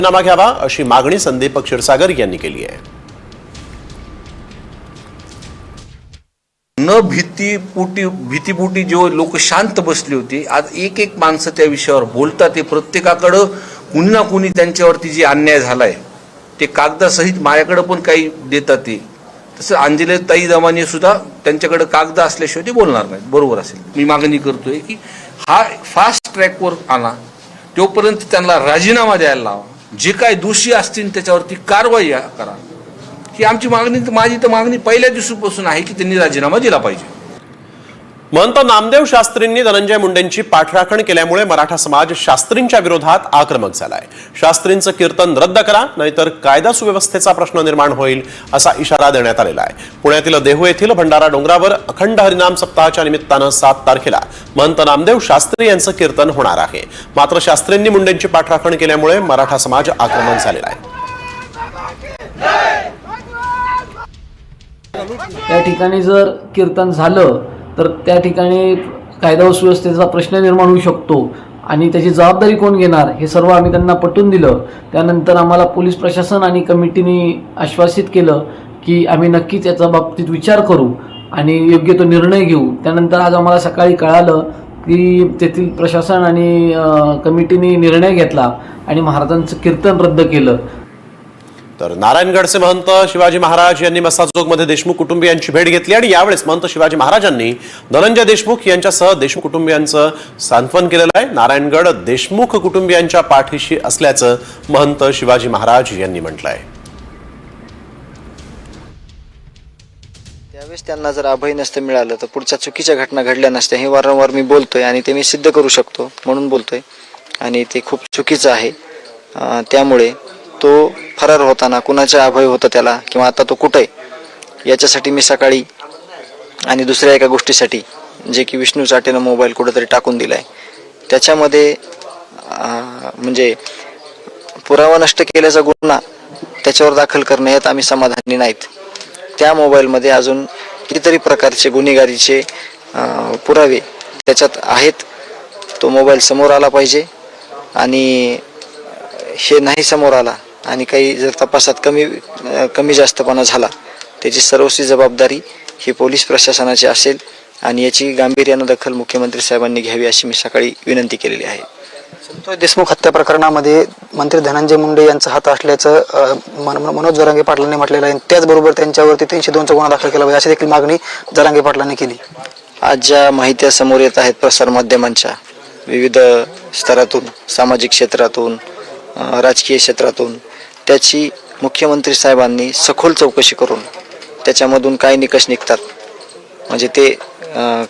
राजीनामा घ्यावा अशी मागणी संदीप क्षीरसागर यांनी केली आहे। न भीतीपोटी जो लोक शांत बसले होते, आज एक एक माणसं त्या विषयावर बोलतात। ते प्रत्येकाकडे कुणी ना कुणी त्यांच्यावरती जे अन्याय झालाय ते कागदासहित माझ्याकडे पण काही देतात। ते तसं अंजली ताई दमाने सुद्धा त्यांच्याकडे कागद असल्याशिवाय ते बोलणार नाहीत। बरोबर असेल, मी मागणी करतोय की हा फास्ट ट्रॅकवर आणा, तोपर्यंत त्यांना राजीनामा द्यायला लावा, जे काही दोषी असतील त्याच्यावरती कारवाई करा। ही आमची मागणी, माझी तर मागणी पहिल्या दिवसापासून आहे की त्यांनी राजीनामा दिला पाहिजे। महंत नामदेव शास्त्रींनी धनंजय मुंडेंची पाठराखण केल्यामुळे मराठा समाज शास्त्रींच्या विरोधात आक्रमक झालाय। शास्त्रींचं कीर्तन रद्द करा, नाहीतर कायदा सुव्यवस्थेचा प्रश्न निर्माण होईल असा इशारा देण्यात आलेला आहे। पुण्यातील देहू येथील भंडारा डोंगरावर अखंड हरिनाम सप्ताहाच्या निमित्तानं 7 तारखेला महंत नामदेव शास्त्री यांचं कीर्तन होणार आहे। मात्र शास्त्रींनी मुंडेंची पाठराखण केल्यामुळे मराठा समाज आक्रमक झालेला आहे। त्या ठिकाणी जर कीर्तन झालं तर त्या ठिकाणी कायदा व सुव्यवस्थेचा प्रश्न निर्माण होऊ शकतो आणि त्याची जबाबदारी कोण घेणार हे सर्व आम्ही त्यांना पटवून दिलं। त्यानंतर आम्हाला पोलीस प्रशासन आणि कमिटीने आश्वासित केलं की आम्ही नक्कीच याच्या बाबतीत विचार करू आणि योग्य तो निर्णय घेऊ। त्यानंतर आज आम्हाला सकाळी कळालं की तेथील प्रशासन आणि कमिटीने निर्णय घेतला आणि महाराजांचं कीर्तन रद्द केलं। तर नारायणगडचे महंत शिवाजी महाराज यांनी मस्साजोगमध्ये देशमुख कुटुंबियांची भेट घेतली आणि यावेळेस महंत शिवाजी महाराजांनी धनंजय देशमुख यांच्यासह देशमुख कुटुंबियांचं सांत्वन केलेलं आहे। नारायणगड देशमुख कुटुंबियांच्या पाठीशी असल्याचं महंत शिवाजी महाराज यांनी म्हटलंय। त्यावेळेस त्यांना जर अभय नसतं मिळालं तर पुढच्या चुकीच्या घटना घडल्या नसत्या। हे वारंवार मी बोलतोय आणि ते मी सिद्ध करू शकतो म्हणून बोलतोय आणि ते खूप चुकीचं आहे। त्यामुळे तो फरार होताना कुणाचा अभय होता त्याला किंवा आता तो कुठे आहे याच्यासाठी मी सकाळी आणि दुसऱ्या एका गोष्टीसाठी जे की विष्णू चाटेनं मोबाईल कुठेतरी टाकून दिलाय त्याच्यामध्ये म्हणजे पुरावा नष्ट केल्याचा गुन्हा त्याच्यावर दाखल करणे यात आम्ही समाधानी नाहीत। त्या मोबाईलमध्ये अजून कितीतरी प्रकारचे गुन्हेगारीचे पुरावे त्याच्यात आहेत। तो मोबाईल समोर आला पाहिजे आणि हे नाही समोर आला आणि काही जर तपासात कमी जास्तपणा झाला त्याची सर्वस्वी जबाबदारी ही पोलीस प्रशासनाची असेल आणि याची गांभीर्याने दखल मुख्यमंत्री साहेबांनी घ्यावी अशी मी सकाळी विनंती केलेली आहे। संतोष देशमुख हत्या प्रकरणामध्ये मंत्री धनंजय मुंडे यांचा हात असल्याचं मनोज जरांगे पाटलांनी म्हटलेलं आहे। त्याचबरोबर त्यांच्यावरती 302चा गुन्हा दाखल केला पाहिजे अशी देखील मागणी जरांगे पाटलांनी केली। आज ज्या माहित्या समोर येत आहेत प्रसार माध्यमांच्या विविध स्तरातून, सामाजिक क्षेत्रातून, राजकीय क्षेत्रातून, त्याची मुख्यमंत्री साहेबांनी सखोल चौकशी करून त्याच्यामधून काय निकष निघतात म्हणजे ते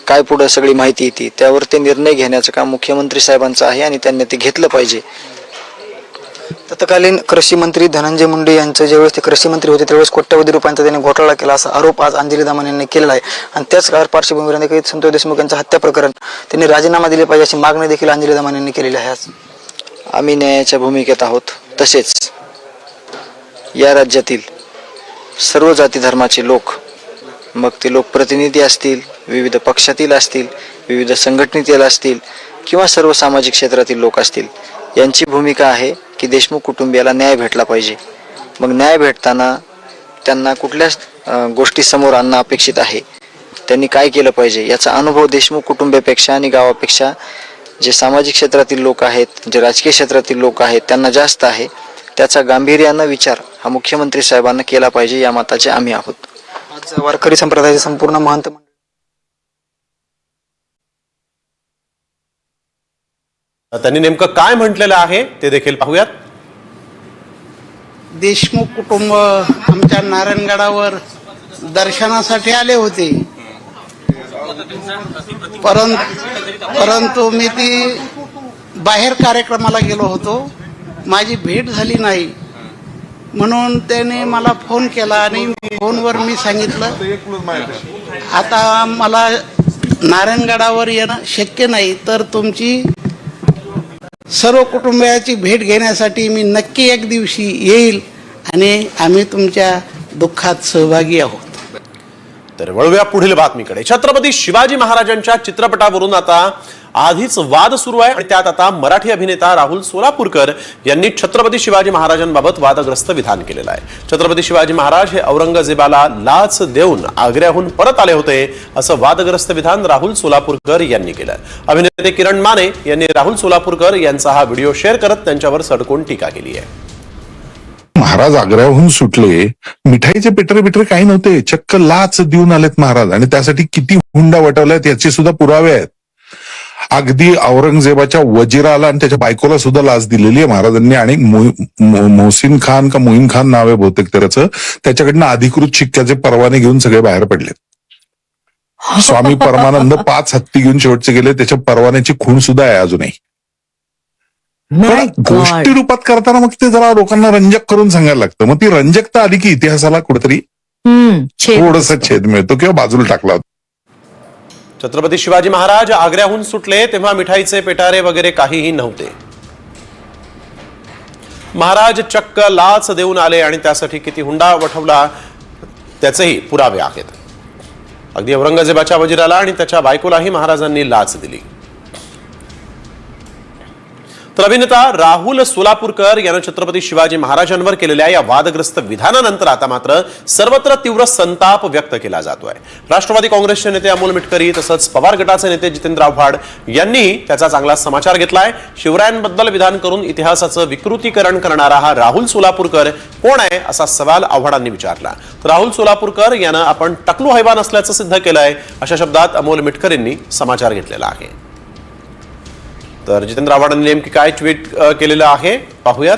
काय पुढे सगळी माहिती येते त्यावर ते निर्णय घेण्याचं काम मुख्यमंत्री साहेबांचं आहे आणि त्यांनी ते घेतलं पाहिजे। तत्कालीन कृषी मंत्री धनंजय मुंडे यांचं ज्यावेळेस ते कृषी मंत्री होते त्यावेळेस कोट्यवधी रुपयांचा त्यांनी घोटाळा केला असा आरोप आज अंजली दमाने यांनी केलेला आहे आणि त्याच पार्श्वभूमीवर काही संतोष देशमुख यांचं हत्या प्रकरण त्यांनी राजीनामा दिले पाहिजे अशी मागणी देखील अंजली दमाने यांनी केलेली आहे। आज आम्ही न्यायाच्या भूमिकेत आहोत। तसेच या राज्यातील सर्व जाती धर्माचे लोक, मग ते लोकप्रतिनिधी असतील, विविध पक्षातील असतील, विविध संघटनेतील असतील किंवा सर्व सामाजिक क्षेत्रातील लोक असतील, यांची भूमिका आहे की देशमुख कुटुंबियाला न्याय भेटला पाहिजे। मग न्याय भेटताना त्यांना कुठल्या गोष्टी समोर आणणं अपेक्षित आहे, त्यांनी काय केलं पाहिजे याचा अनुभव देशमुख कुटुंबियापेक्षा आणि गावापेक्षा जे सामाजिक क्षेत्रातील लोक आहेत, जे राजकीय क्षेत्रातील लोक आहेत त्यांना जास्त आहे। त्याचा गांभीर्यानं विचार हा मुख्यमंत्री साहेबांना केला पाहिजे या मताचे आम्ही आहोत। आज वारकरी संप्रदायाचे संपूर्ण महंत त्यांनी नेमकं काय म्हटलेलं आहे ते देखील पाहूयात। देशमुख कुटुंब आमच्या नारायणगडावर दर्शनासाठी आले होते, परंतु मी ती बाहेर कार्यक्रमाला गेलो होतो, माझी भेट झाली नाही म्हणून त्याने मला फोन केला आणि फोनवर मी सांगितलं आता मला नारायणगडावर येणं शक्य नाही, तर तुमची सर्व कुटुंबियाची भेट घेण्यासाठी मी नक्की एक दिवशी येईल आणि आम्ही तुमच्या दुःखात सहभागी आहोत। तर वळूया पुढील बातमीकडे। छत्रपती शिवाजी महाराजांच्या चित्रपटावरून आता आधीच वाद सुरू आहे आणि त्यात आता मराठी अभिनेता राहुल सोलापूरकर यांनी छत्रपती शिवाजी महाराजांबाबत वादग्रस्त विधान केलेलं आहे। छत्रपती शिवाजी महाराज हे औरंगजेबाला लाच देऊन आग्र्याहून परत आले होते असं वादग्रस्त विधान राहुल सोलापूरकर यांनी केलं। अभिनेते किरण माने यांनी राहुल सोलापूरकर यांचा हा व्हिडिओ शेअर करत त्यांच्यावर सडकून टीका केली आहे। महाराज आग्र्याहून सुटले, मिठाईचे पेटरे काही नव्हते, चक्क लाच देऊन आलेत महाराज आणि त्यासाठी किती हुंडा वटवल्यात याचे सुद्धा पुरावे आहेत। अगदी औरंगजेबाच्या वजीराला आणि त्याच्या बायकोला सुद्धा लाच दिलेली आहे महाराजांनी आणि मोहसिन खान का मोईन खान नाव आहे बहुतेक त्याच्याकडनं अधिकृत शिक्क्याचे परवाने घेऊन सगळे बाहेर पडले। स्वामी परमानंद 5 हत्ती घेऊन शेवटचे गेले, त्याच्या परवान्याची खूण सुद्धा आहे अजूनही। पण गोष्टी रूपात करताना मग ते जरा लोकांना रंजक करून सांगायला लागतं, मग ती रंजकता आली की इतिहासाला कुठेतरी थोडस छेद मिळतो किंवा बाजूला टाकला होता। छत्रपती शिवाजी महाराज आग्र्याहून सुटले तेव्हा मिठाईचे पेटारे वगैरे काहीही नव्हते। महाराज चक्क लाच देऊन आले आणि त्यासाठी किती हुंडा वठवला त्याचेही पुरावे आहेत। अगदी औरंगजेबाच्या वजीराला आणि त्याच्या बायकोलाही महाराजांनी लाच दिली। तर अभिनेता राहुल सोलापूरकर यानं छत्रपती शिवाजी महाराजांवर केलेल्या या वादग्रस्त विधानानंतर आता मात्र सर्वत्र तीव्र संताप व्यक्त केला जातोय। राष्ट्रवादी काँग्रेसचे नेते अमोल मिटकरी तसंच पवार गटाचे नेते जितेंद्र आव्हाड यांनी त्याचा चांगला समाचार घेतलाय। शिवरायांबद्दल विधान करून इतिहासाचं विकृतीकरण करणारा हा राहुल सोलापूरकर कोण आहे असा सवाल आव्हाडांनी विचारला। तर राहुल सोलापूरकर यानं आपण टकलू हैवान असल्याचं सिद्ध केलंय अशा शब्दात अमोल मिटकरींनी समाचार घेतलेला आहे। तर जितेंद्र आव्हाडांनी नेमकी काय ट्विट केलेलं आहे पाहूयात।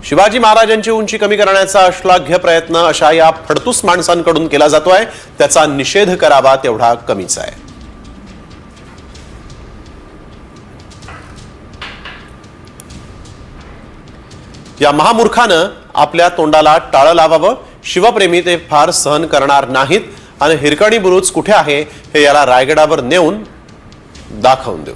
शिवाजी महाराजांची उंची कमी करण्याचा अश्लाघ्य प्रयत्न अशा या फडतूस माणसांकडून केला जातोय, त्याचा निषेध करावा तेवढा कमीच आहे। या महामूर्खानं आपल्या तोंडाला टाळं लावावं। शिवप्रेमी ते फार सहन करणार नाहीत आणि हिरकणी बुरुज कुठे आहे हे याला रायगडावर नेऊन दाखवून देऊ।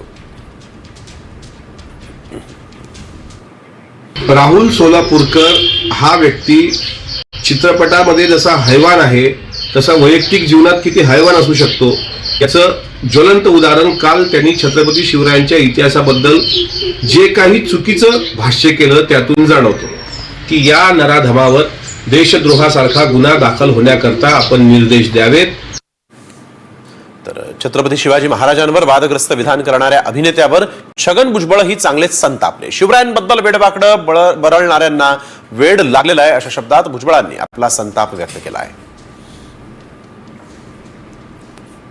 राहुल सोलापूरकर हा व्यक्ती चित्रपटामध्ये जसा हैवान आहे तसा वैयक्तिक जीवनात किती हैवान असू शकतो याचं ज्वलंत उदाहरण काल त्यांनी छत्रपती शिवरायांच्या इतिहासाबद्दल जे काही चुकीचं भाष्य केलं त्यातून जाणवतो की या नराधमावर देशद्रोहासारखा गुन्हा दाखल होण्याकरता आपण निर्देश द्यावेत। तर छत्रपती शिवाजी महाराजांवर वादग्रस्त विधान करणाऱ्या अभिनेत्यावर छगन भुजबळही चांगलेच संतापले। शिवरायांबद्दल वेडवाकडं बरळणाऱ्यांना वेड लागलेला आहे अशा शब्दात भुजबळांनी आपला संताप व्यक्त केला आहे।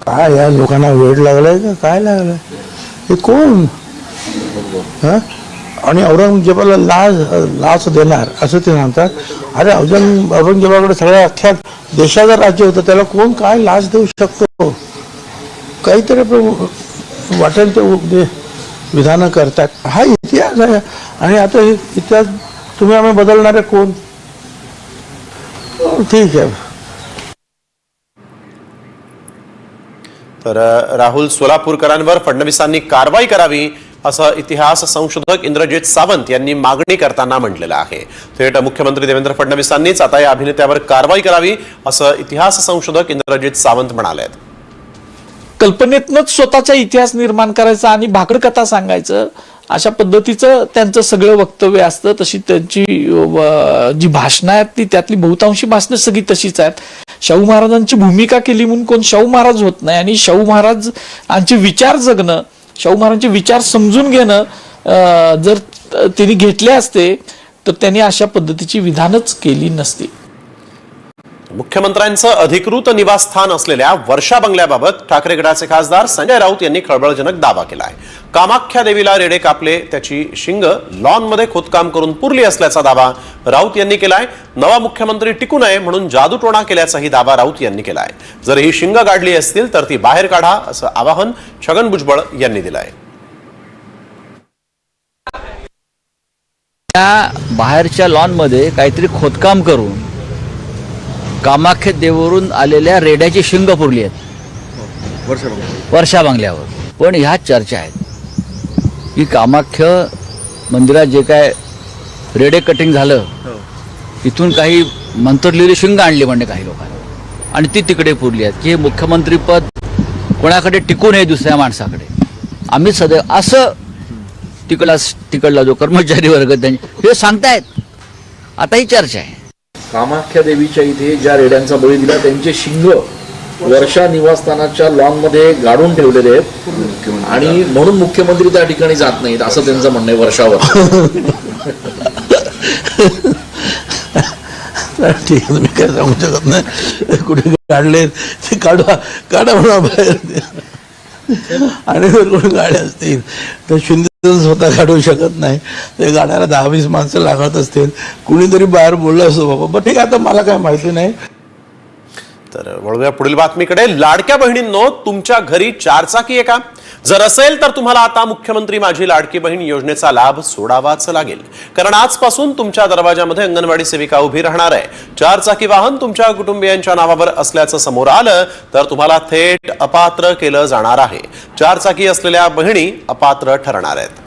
काय या लोकांना वेड लागलाय का काय लागलाय हे कोण आणि औरंगजेबाला लाच देणार असं ते म्हणतात। अरे औरंगजेबाकडे सगळ्या अख्ख्या देशाचं राज्य होतं, त्याला कोण काय लाच देऊ शकतो? काहीतरी वाटेल ते विधानं करतात। हा इतिहास आहे आणि आता हे इतिहास तुम्ही आम्ही बदलणारे कोण? ठीक आहे। तर राहुल सोलापूरकरांवर फडणवीसांनी कारवाई करावी असं इतिहास संशोधक इंद्रजित सावंत यांनी मागणी करताना म्हटलेलं आहे। थेट मुख्यमंत्री देवेंद्र फडणवीसांनीच आता या अभिनेत्यावर कारवाई करावी असं इतिहास संशोधक इंद्रजित सावंत म्हणाले। कल्पनेतनच स्वतःचा इतिहास निर्माण करायचा आणि भाकड कथा सांगायचं अशा पद्धतीचं त्यांचं सगळं वक्तव्य असतं। तशी त्यांची जी भाषणं आहेत ती त्यातली बहुतांशी भाषणं सगळी तशीच आहेत। शाहू महाराजांची भूमिका केली म्हणून कोण शाहू महाराज होत नाही आणि शाहू महाराजांचे विचार जगणं, शाहू महाराजांचे विचार समजून घेणं जर त्यांनी घेतले असते तर त्यांनी अशा पद्धतीची विधानच केली नसती। मुख्यमंत्र्यांचं अधिकृत निवासस्थान असलेल्या वर्षा बंगल्याबाबत ठाकरे गटाचे खासदार संजय राऊत यांनी खळबळजनक दावा केला आहे। कामाख्या देवीला रेडे कापले, त्याची शिंग लॉनमध्ये खोदकाम करून पुरली असल्याचा दावा राऊत यांनी केलाय। नवा मुख्यमंत्री टिकू नये म्हणून जादूटोणा केल्याचाही दावा राऊत यांनी केलाय। जर ही शिंग गाडली असतील तर ती बाहेर काढा असं आवाहन छगन भुजबळ यांनी दिलंय। त्या बाहेरच्या लॉनमध्ये काहीतरी खोदकाम करून कामाख्या देवीवरून आलेल्या रेड्याची शिंग पुरली आहेत वर्षा बंगल्यावर। पण ह्या चर्चा आहेत की कामाख्या मंदिरात जे काय रेडे कटिंग झालं तिथून काही मंत्रलेली शिंग आणली म्हणजे काही लोकांनी आणि ती तिकडे पुरली आहेत की हे मुख्यमंत्रीपद कोणाकडे टिकू नये दुसऱ्या माणसाकडे. आम्ही सदैव असं तिकडला जो कर्मचारी वर्ग त्यांनी हे सांगतायत. आता ही चर्चा आहे. कामाख्या देवीच्या इथे ज्या रेड्यांचा बळी दिला त्यांचे शिंग वर्षा निवासस्थानाच्या लॉन मध्ये गाडून ठेवलेले आहेत आणि म्हणून मुख्यमंत्री त्या ठिकाणी जात नाहीत असं त्यांचं म्हणणं आहे. वर्षावर ठीक आहे, मी काय सांगू शकत नाही. कुठे काढले ते काढा म्हणा बाहेर. आणि जर कोणी गाड्या असतील तर शिंदे स्वतः काढू शकत नाही. ते गाड्याला 10-20 माणसं लागत असतील. कुणीतरी बाहेर बोललं असो बाबा, पण ठीक आहे, आता मला काय माहिती नाही. तर वळूया पुढील बातमीकडे. लाडक्या बहिणींनो, तुमच्या घरी 4 चाकी आहे का? जर असेल तर तुम्हाला आता मुख्यमंत्री माझी लाडकी बहीण योजनेचा लाभ सोडावाच लागेल. कारण आजपासून तुमच्या दरवाजामध्ये अंगणवाडी सेविका उभी राहणार आहे. 4 चाकी वाहन तुमच्या कुटुंबियांच्या नावावर असल्याचं समोर आलं तर तुम्हाला थेट अपात्र केलं जाणार आहे. 4 चाकी असलेल्या बहिणी अपात्र ठरणार आहेत.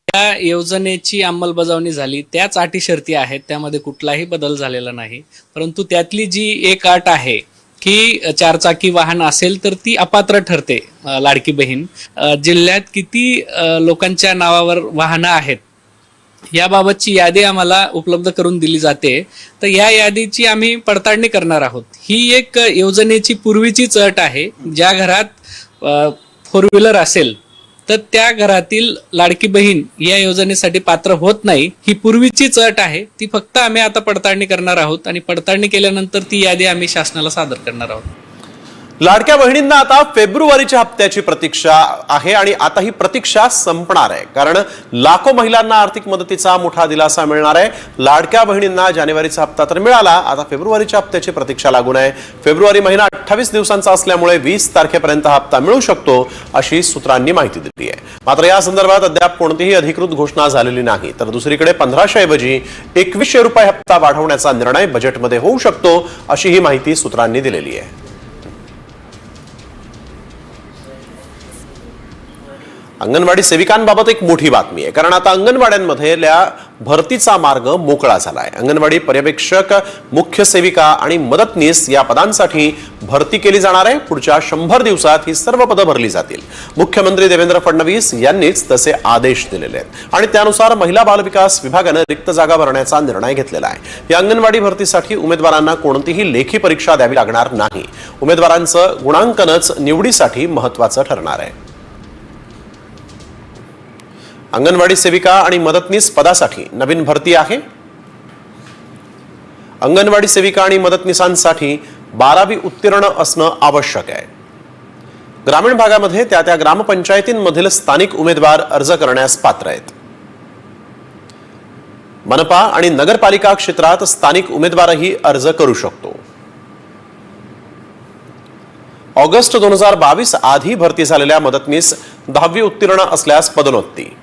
त्या योजनेची अंमलबजावणी झाली, त्याच अटी शर्ती आहेत, त्यामध्ये कुठलाही बदल झालेला नाही. परंतु त्यातली जी एक अट आहे की 4 चाकी वाहन असेल तर ती अपात्र ठरते लाडकी बहीण. जिल्ह्यात किती लोकांच्या नावावर वाहनं आहेत याबाबतची यादी आम्हाला उपलब्ध करून दिली जाते. तर या यादीची आम्ही पडताळणी करणार आहोत. ही एक योजनेची पूर्वीचीच अट आहे. ज्या घरात 4 व्हीलर असेल तर त्या घरातील लाडकी बहीण या योजनेसाठी पात्र होत नाही. ही पूर्वीचीच अट आहे. ती फक्त आम्ही आता पडताळणी करणार आहोत आणि पडताळणी केल्यानंतर ती यादी आम्ही शासनाला सादर करणार आहोत. लाडक्या बहिणींना आता फेब्रुवारीच्या हप्त्याची प्रतीक्षा आहे आणि आता ही प्रतीक्षा संपणार आहे. कारण लाखो महिलांना आर्थिक मदतीचा मोठा दिलासा मिळणार आहे. लाडक्या बहिणींना जानेवारीचा हप्ता तर मिळाला, आता फेब्रुवारीच्या हप्त्याची प्रतीक्षा लागून आहे. फेब्रुवारी महिना 28 दिवसांचा असल्यामुळे 20 तारखेपर्यंत हप्ता मिळू शकतो अशी सूत्रांनी माहिती दिली आहे. मात्र या संदर्भात अद्याप कोणतीही अधिकृत घोषणा झालेली नाही. तर दुसरीकडे 1500 ऐवजी 2100 रुपये हप्ता वाढवण्याचा निर्णय बजेटमध्ये होऊ शकतो अशी ही माहिती सूत्रांनी दिलेली आहे. अंगणवाडी सेविकांबाबत एक मोठी बातमी आहे. कारण आता अंगणवाड्यांमधल्या भरतीचा मार्ग मोकळा झाला आहे. अंगणवाडी पर्यवेक्षक, मुख्य सेविका आणि मदतनीस या पदांसाठी भरती केली जाणार आहे. पुढच्या 100 दिवसात ही सर्व पदं भरली जातील. मुख्यमंत्री देवेंद्र फडणवीस यांनीच तसे आदेश दिलेले आहेत आणि त्यानुसार महिला बालविकास विभागानं रिक्त जागा भरण्याचा निर्णय घेतलेला आहे. या अंगणवाडी भरतीसाठी उमेदवारांना कोणतीही लेखी परीक्षा द्यावी लागणार नाही. उमेदवारांचं गुणांकनच निवडीसाठी महत्त्वाचं ठरणार आहे. अंगणवाडी सेविका आणि मदतनीस पदासाठी नवीन भरती आहे. अंगणवाडी सेविका आणि मदतनीसांसाठी 12वी उत्तीर्ण असणं आवश्यक आहे. ग्रामीण भागामध्ये त्या ग्रामपंचायतींमधील स्थानिक उमेदवार अर्ज करण्यास पात्र आहेत. मनपा आणि नगरपालिका क्षेत्रात स्थानिक उमेदवारही अर्ज करू शकतो. ऑगस्ट 2022 आधी भरती झालेल्या मदतनीस 10वी उत्तीर्ण असल्यास पदोन्नती.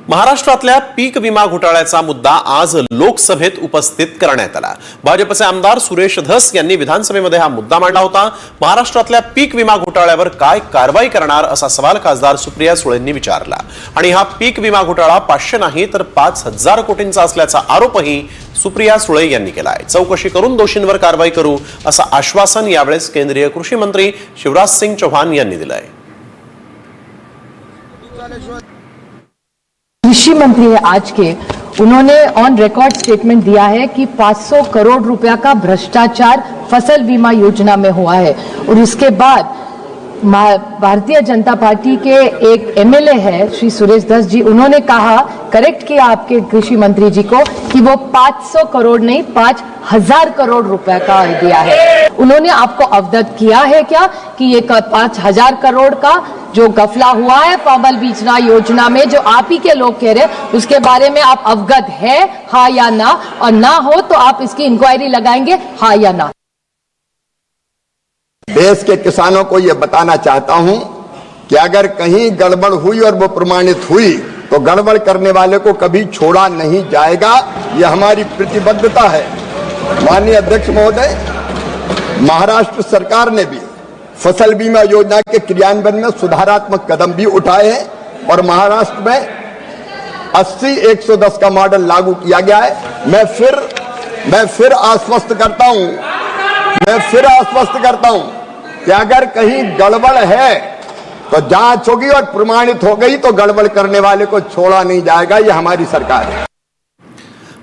महाराष्ट्रातल्या पीक विमा घोटाळ्याचा मुद्दा आज लोकसभेत उपस्थित करण्यात आला. भाजपचे आमदार सुरेश धस यांनी विधानसभेमध्ये हा मुद्दा मांडला होता. महाराष्ट्रातल्या पीक विमा घोटाळ्यावर काय कारवाई करणार असा सवाल खासदार सुप्रिया सुळेंनी विचारला. आणि हा पीक विमा घोटाळा 500 नाही तर 5000 कोटींचा असल्याचा आरोपही सुप्रिया सुळे यांनी केला आहे. चौकशी करून दोषींवर कारवाई करू असं आश्वासन यावेळेस केंद्रीय कृषी मंत्री शिवराज सिंग चौहान यांनी दिलं आहे. कृषि मंत्री है आज के, उन्होंने ऑन रिकॉर्ड स्टेटमेंट दिया है कि 500 करोड़ रुपया का भ्रष्टाचार फसल बीमा योजना में हुआ है. और इसके बाद भारतीय जनता पार्टी के एक एमएलए है श्री सुरेश धस जी, उन्होंने कहा, करेक्ट किया आपके कृषि मंत्री जी को, कि वो 500 करोड़ नहीं 5000 करोड़ रुपए का दिया है. उन्होंने आपको अवगत किया है क्या कि ये 5000 करोड़ का जो गफला हुआ है पमल बीजना योजना में, जो आप ही के लोग कह रहे हैं, उसके बारे में आप अवगत है, हाँ या ना? और ना हो तो आप इसकी इंक्वायरी लगाएंगे, हाँ या ना? देश के किसानों को यह बताना चाहता हूं कि अगर कहीं गड़बड़ हुई और वो प्रमाणित हुई तो गड़बड़ करने वाले को कभी छोड़ा नहीं जाएगा. यह हमारी प्रतिबद्धता है. माननीय अध्यक्ष महोदय, महाराष्ट्र सरकार ने भी फसल बीमा योजना के क्रियान्वयन में सुधारात्मक कदम भी उठाए हैं और महाराष्ट्र में 80-110 का मॉडल लागू किया गया है. मैं फिर आश्वस्त करता हूं मैं फिर आश्वस्त करता हूं कि अगर कहीं गड़बड़ है तो जांच होगी और प्रमाणित हो गई तो गड़बड़ करने वाले को छोड़ा नहीं जाएगा। ये हमारी सरकार है।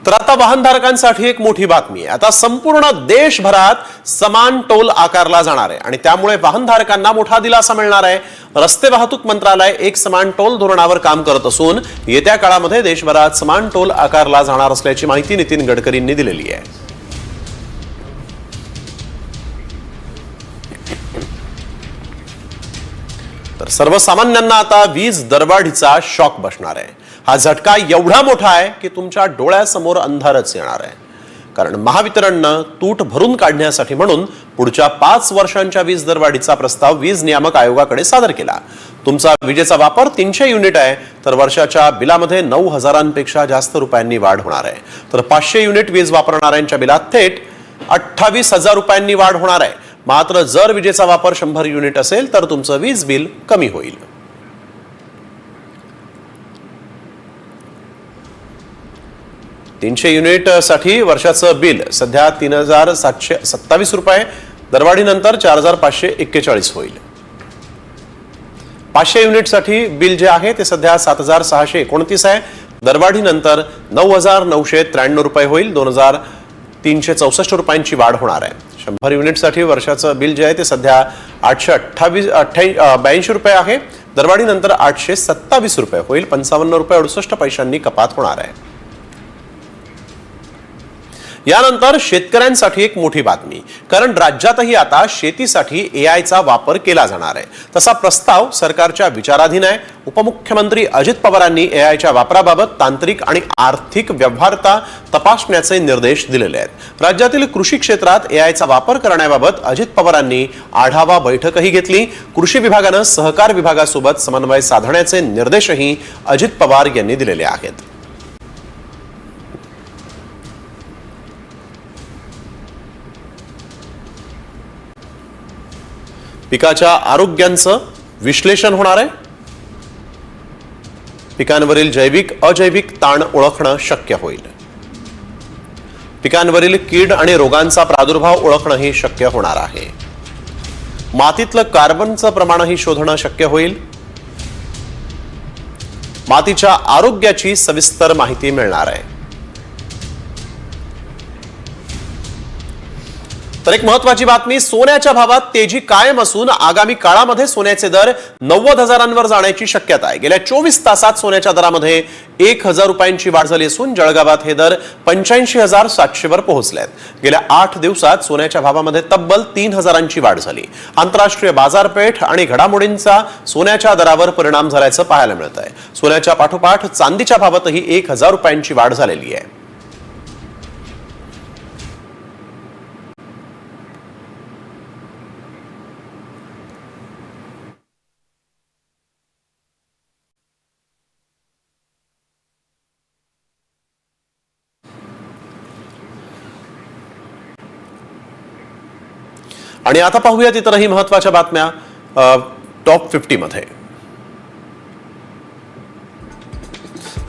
तर आता वाहनधारकांसाठी एक मोठी बातमी आहे। आता संपूर्ण देशभरात समान टोल आकारला जाणार आहे आणि त्यामुळे वाहनधारकांना मोठा दिलासा मिळणार आहे। रस्ते वाहतूक मंत्रालय एक समान टोल धोरणावर काम करत असून येत्या काळामध्ये देशभरात समान टोल आकारला जाणार असल्याची माहिती नितीन गडकरींनी दिलेली आहे। तर सर्वसामान्यांना आता वीज दरवाढीचा शॉक बसणार आहे। हा झटका एवढा मोठा आहे की तुमच्या डोळ्यासमोर अंधारच येणार आहे। कारण महावितरणनं तूट भरून काढण्यासाठी म्हणून पुढच्या 5 वर्षांच्या वीज दरवाढीचा प्रस्ताव वीज नियामक आयोगाकडे सादर केला। तुमचा विजेचा वापर 300 युनिट आहे तर वर्षाच्या बिलामध्ये 9,000पेक्षा जास्त रुपयांनी वाढ होणार आहे। तर 500 युनिट वीज वापरणाऱ्यांच्या बिलात थेट 28,000 रुपयांनी वाढ होणार आहे। मात्र जर विजेचा वापर 100 युनिट असेल तर तुमचं वीज बिल कमी होईल। तीनशे युनिट साठी वर्षाचं बिल सध्या 3,727 रुपये, दरवाढीनंतर 4,541 होईल। 500 युनिट साठी बिल जे आहे ते सध्या 7,629 आहे, दरवाढीनंतर 9,993 रुपये होईल, 2,364 रुपयांची वाढ होणार आहे। 100 युनिट साठी वर्षाचं बिल जे आहे ते सध्या 882 रुपये आहे, दरवाढीनंतर 827 रुपये होईल, 55 रुपये 68 पैशांनी कपात होणार आहे। यानंतर शेतकऱ्यांसाठी एक मोठी बातमी, कारण राज्यातही आता शेतीसाठी एआयचा वापर केला जाणार आहे। तसा प्रस्ताव सरकारच्या विचाराधीन आहे। उपमुख्यमंत्री अजित पवारांनी एआयच्या वापराबाबत तांत्रिक आणि आर्थिक व्यवहार्यता तपासण्याचे निर्देश दिलेले आहेत। राज्यातील कृषी क्षेत्रात एआयचा वापर करण्याबाबत अजित पवारांनी आढावा बैठकही घेतली। कृषी विभागानं सहकार विभागासोबत समन्वय साधण्याचे निर्देशही अजित पवार यांनी दिलेले आहेत। पिकाच्या आरोग्याचं विश्लेषण होणार आहे। पिकांवरील जैविक अजैविक ताण ओळखणं शक्य होईल। पिकांवरील कीड आणि रोगांचा प्रादुर्भाव ओळखणंही शक्य होणार आहे। मातीतलं कार्बनचं प्रमाणही शोधणं शक्य होईल। मातीच्या आरोग्याची सविस्तर माहिती मिळणार आहे। तर एक महत्त्वाची बातमी, सोन्याच्या भावात तेजी कायम असून आगामी काळामध्ये सोन्याचे दर 90,000वर जाण्याची शक्यता आहे। गेल्या 24 तासात सोन्याच्या दरामध्ये 1,000 रुपयांची वाढ झाली असून जळगावात हे दर 85,700 वर पोहोचले आहेत। गेल्या 8 दिवसात सोन्याच्या भावामध्ये तब्बल 3,000ची वाढ झाली। आंतरराष्ट्रीय बाजारपेठ आणि घडामोडींचा सोन्याच्या दरावर परिणाम झाल्याचं पाहायला मिळत आहे। सोन्याच्या पाठोपाठ चांदीच्या भावातही 1,000 रुपयांची वाढ झालेली आहे। आणि आता पाहूयात इतरही महत्त्वाच्या बातम्या टॉप 50 मध्ये।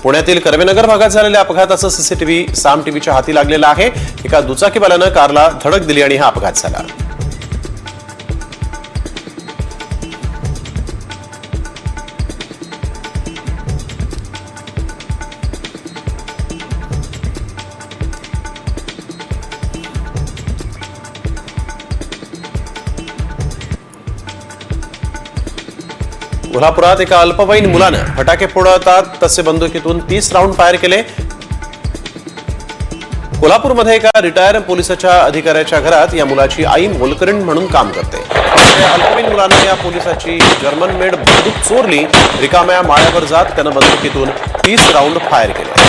पुण्यातील कर्वेनगर भागात झालेल्या अपघाताचं सीसीटीव्ही साम टीव्हीच्या हाती लागलेला आहे। एका दुचाकीवाल्यानं कारला धडक दिली आणि हा अपघात झाला। कोल्हापुरात एका अल्पवयीन मुलानं फटाके फोडतात तसे बंदुकीतून 30 राऊंड फायर केले। कोल्हापूरमध्ये एका रिटायर पोलिसाच्या अधिकाऱ्याच्या घरात या मुलाची आई मोलकरीण म्हणून काम करते। अल्पवयीन मुलानं या पोलिसाची जर्मन मेड बंदूक चोरली। रिकाम्या माळ्यावर जात त्यानं बंदुकीतून 30 राऊंड फायर केले।